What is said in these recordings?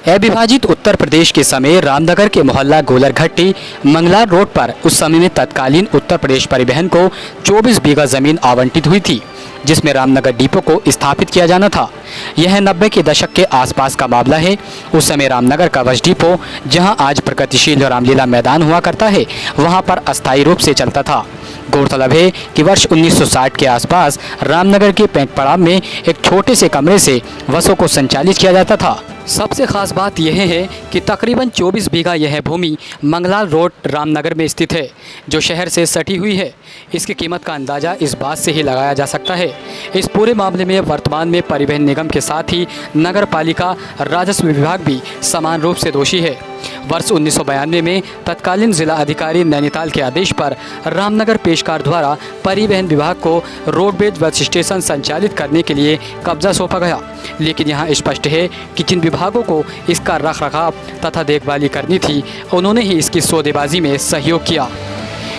अविभाजित उत्तर प्रदेश के समय रामनगर के मोहल्ला गोलरघट्टी मंगलार रोड पर उस समय में तत्कालीन उत्तर प्रदेश परिवहन को 24 बीघा जमीन आवंटित हुई थी, जिसमें रामनगर डिपो को स्थापित किया जाना था। यह 90 के दशक के आसपास का मामला है। उस समय रामनगर का वश डिपो, जहां आज प्रगतिशील रामलीला मैदान हुआ करता है, वहां पर अस्थायी रूप से चलता था। गौरतलब है कि वर्ष 1960 के आसपास रामनगर के पेंटपड़ाव में एक छोटे से कमरे से बसों को संचालित किया जाता था। सबसे खास बात यह है कि तकरीबन 24 बीघा यह भूमि मंगलार रोड रामनगर में स्थित है, जो शहर से सटी हुई है। इसकी कीमत का अंदाज़ा इस बात से ही लगाया जा सकता है। इस पूरे मामले में वर्तमान में परिवहन निगम के साथ ही नगर पालिका राजस्व विभाग भी समान रूप से दोषी है। वर्ष 1992 में तत्कालीन जिला अधिकारी नैनीताल के आदेश पर रामनगर पेशकार द्वारा परिवहन विभाग को रोडवेज बस स्टेशन संचालित करने के लिए कब्जा सौंपा गया, लेकिन यहाँ स्पष्ट है कि जिन विभागों को इसका रखरखाव तथा देखभाली करनी थी, उन्होंने ही इसकी सौदेबाजी में सहयोग किया।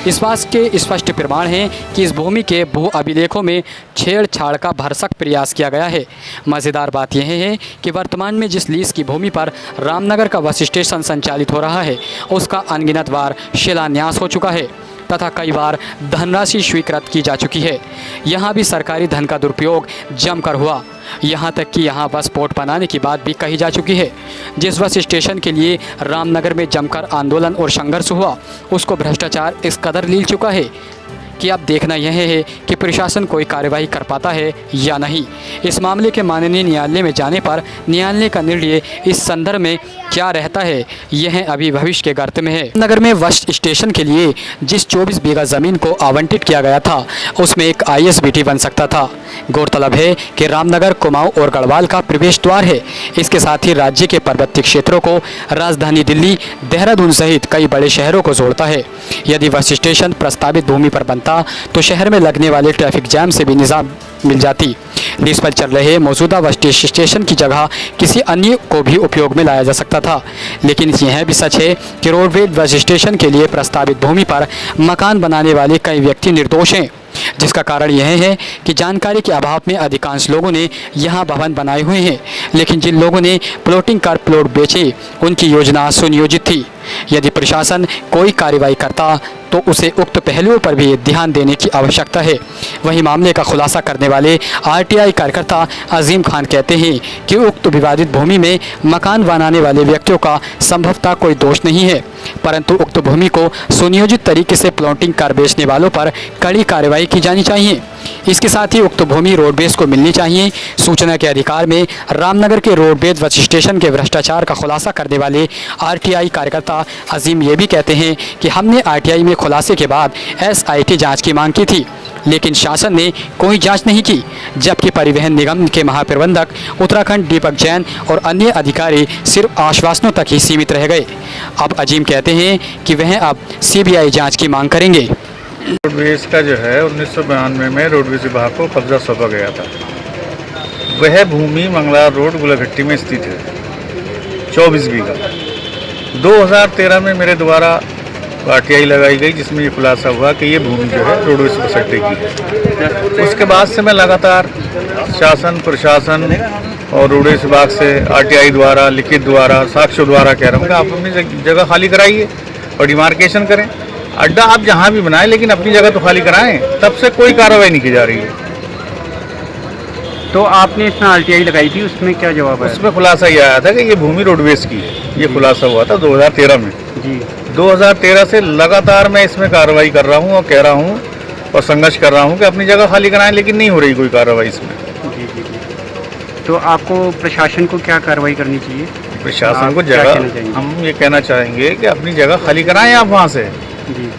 इस बात के स्पष्ट प्रमाण हैं कि इस भूमि के भू अभिलेखों में छेड़छाड़ का भरसक प्रयास किया गया है। मज़ेदार बात यह है कि वर्तमान में जिस लीज की भूमि पर रामनगर का बस स्टेशन संचालित हो रहा है, उसका अनगिनत बार शिलान्यास हो चुका है तथा कई बार धनराशि स्वीकृत की जा चुकी है। यहाँ भी सरकारी धन का दुरुपयोग जमकर हुआ। यहाँ तक कि यहाँ बस पोर्ट बनाने की बात भी कही जा चुकी है। जिस बस स्टेशन के लिए रामनगर में जमकर आंदोलन और संघर्ष हुआ, उसको भ्रष्टाचार इस कदर लील चुका है कि अब देखना यह है कि प्रशासन कोई कार्रवाई कर पाता है या नहीं। इस मामले के माननीय न्यायालय में जाने पर न्यायालय का निर्णय इस संदर्भ में क्या रहता है, यह अभी भविष्य के गर्त में है। नगर में बस स्टेशन के लिए जिस 24 बीघा ज़मीन को आवंटित किया गया था, उसमें एक ISBT बन सकता था। गौरतलब है कि रामनगर, कुमाऊं और गढ़वाल का प्रवेश द्वार है। इसके साथ ही राज्य के पर्वतीय क्षेत्रों को राजधानी दिल्ली, देहरादून सहित कई बड़े शहरों को जोड़ता है। यदि बस स्टेशन प्रस्तावित भूमि पर बनता तो शहर में लगने वाले ट्रैफिक जाम से भी निजात मिल जाती। लीज पर चल रहे मौजूदा बस स्टेशन की जगह किसी अन्य को भी उपयोग में लाया जा सकता था। लेकिन यह भी सच है कि रोडवेज बस स्टेशन के लिए प्रस्तावित भूमि पर मकान बनाने वाले कई व्यक्ति निर्दोष हैं, जिसका कारण यह है कि जानकारी के अभाव में अधिकांश लोगों ने यहाँ भवन बनाए हुए हैं, लेकिन जिन लोगों ने प्लॉटिंग कर प्लॉट बेचे, उनकी योजना सुनियोजित थी। यदि प्रशासन कोई कार्रवाई करता तो उसे उक्त पहलुओं पर भी ध्यान देने की आवश्यकता है। वहीं मामले का खुलासा करने वाले RTI कार्यकर्ता अजीम खान कहते हैं कि उक्त विवादित भूमि में मकान बनाने वाले व्यक्तियों का संभवतः कोई दोष नहीं है, परंतु उक्त भूमि को सुनियोजित तरीके से प्लॉटिंग कर बेचने वालों पर कड़ी कार्रवाई की जानी चाहिए। इसके साथ ही उक्त भूमि रोडवेज को मिलनी चाहिए। सूचना के अधिकार में रामनगर के रोडवेज बस स्टेशन के भ्रष्टाचार का खुलासा करने वाले RTI कार्यकर्ता अजीम ये भी कहते हैं कि हमने RTI में खुलासे के बाद SIT जांच की मांग की थी, लेकिन शासन ने कोई जांच नहीं की, जबकि परिवहन निगम के महाप्रबंधक उत्तराखंड दीपक जैन और अन्य अधिकारी सिर्फ आश्वासनों तक ही सीमित रह गए। अब अजीम कहते हैं कि वह अब CBI जांच की मांग करेंगे। रोडवेज का जो है 1992 में रोडवेज विभाग को कब्जा सौंपा गया था। वह भूमि मंगलार रोड गोलरघट्टी में स्थित है, 24 बीघा। 2013 में मेरे द्वारा RTI लगाई गई, जिसमें ये खुलासा हुआ कि ये भूमि जो है रोडवेज बस अड्डे की है। उसके बाद से मैं लगातार शासन, प्रशासन और रोडवेज विभाग से RTI द्वारा, लिखित द्वारा, साक्ष्यों द्वारा कह रहा हूँ कि आप अपनी जगह खाली कराइए और डिमार्केशन करें। अड्डा आप जहाँ भी बनाएं, लेकिन अपनी जगह तो खाली कराएं। तब से कोई कार्रवाई नहीं की जा रही है। तो आपने इसमें RTI लगाई थी, उसमें क्या जवाब है? उसमें खुलासा ये आया था कि ये भूमि रोडवेज की है। ये खुलासा हुआ था 2013 में जी। 2013 से लगातार मैं इसमें कार्रवाई कर रहा हूँ और कह रहा हूँ और संघर्ष कर रहा हूँ कि अपनी जगह खाली कराएं, लेकिन नहीं हो रही कोई कार्रवाई इसमें। जी जी जी। तो आपको प्रशासन को क्या कार्रवाई करनी चाहिए? प्रशासन को जगह, हम ये कहना चाहेंगे कि अपनी जगह खाली कराएं आप वहाँ से। जी।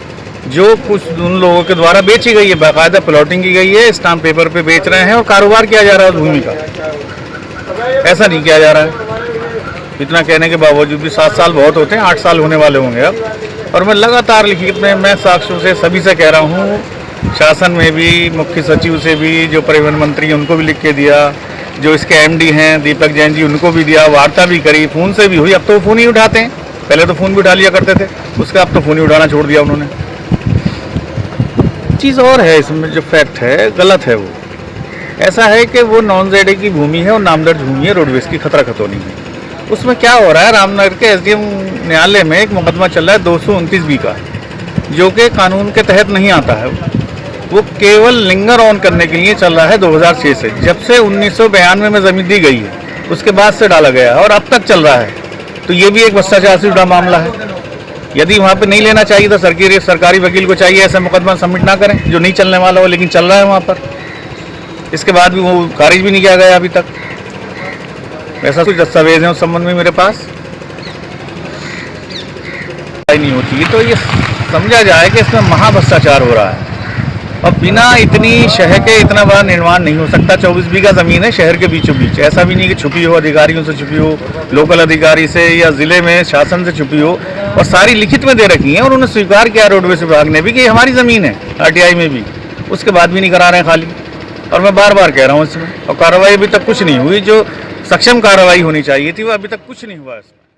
जो कुछ उन लोगों के द्वारा बेची गई है, बाकायदा प्लॉटिंग की गई है, स्टाम्प पेपर पे बेच रहे हैं और कारोबार किया जा रहा है भूमि का। ऐसा नहीं किया जा रहा है। इतना कहने के बावजूद भी 7 साल बहुत होते हैं, 8 साल होने वाले होंगे अब। और मैं लगातार लिखित में मैं साक्ष्यों से सभी से कह रहा हूँ, शासन में भी, मुख्य सचिव से भी, जो परिवहन मंत्री हैं उनको भी लिख के दिया, जो इसके MD हैं दीपक जैन जी, उनको भी दिया, वार्ता भी करी, फ़ोन से भी हुई। अब तो वो फ़ोन ही उठाते हैं, पहले तो फ़ोन भी उठा लिया करते थे, उसका अब तो फ़ोन ही उठाना छोड़ दिया उन्होंने। चीज़ और है इसमें, जो फैक्ट है गलत है। वो ऐसा है कि वो नॉन ZA की भूमि है और नामदर्ज भूमि है रोडवेज की, खतरा खतौनी में। उसमें क्या हो रहा है, रामनगर के एसडीएम न्यायालय में एक मुकदमा चल रहा है 229B का, जो कि कानून के तहत नहीं आता है। वो केवल लिंगर ऑन करने के लिए चल रहा है 2006 से। जब से 1992 में ज़मीन दी गई है उसके बाद से डाला गया है और अब तक चल रहा है। तो ये भी एक भ्रष्टाचार से जुड़ा मामला है। यदि वहाँ पे नहीं लेना चाहिए तो सरकारी वकील को चाहिए ऐसा मुकदमा सबमिट ना करें जो नहीं चलने वाला हो, लेकिन चल रहा है वहाँ पर। इसके बाद भी वो खारिज भी नहीं किया गया अभी तक। ऐसा कुछ दस्तावेज है उस संबंध में मेरे पास नहीं होती है, तो ये समझा जाए कि इसमें महाभ्रष्टाचार हो रहा है। और बिना इतनी शहर के इतना बड़ा निर्माण नहीं हो सकता। 24 बीघा ज़मीन है शहर के बीचों बीच, ऐसा भी नहीं कि छुपी हो, अधिकारियों से छुपी हो, लोकल अधिकारी से या ज़िले में शासन से छुपी हो, और सारी लिखित में दे रखी हैं और उन्होंने स्वीकार किया रोडवेज विभाग ने भी कि हमारी ज़मीन है, RTI में भी। उसके बाद भी नहीं करा रहे हैं खाली। और मैं बार बार कह रहा हूँ इसमें, और कार्रवाई अभी तक कुछ नहीं हुई। जो सक्षम कार्रवाई होनी चाहिए थी वो अभी तक कुछ नहीं हुआ इसमें।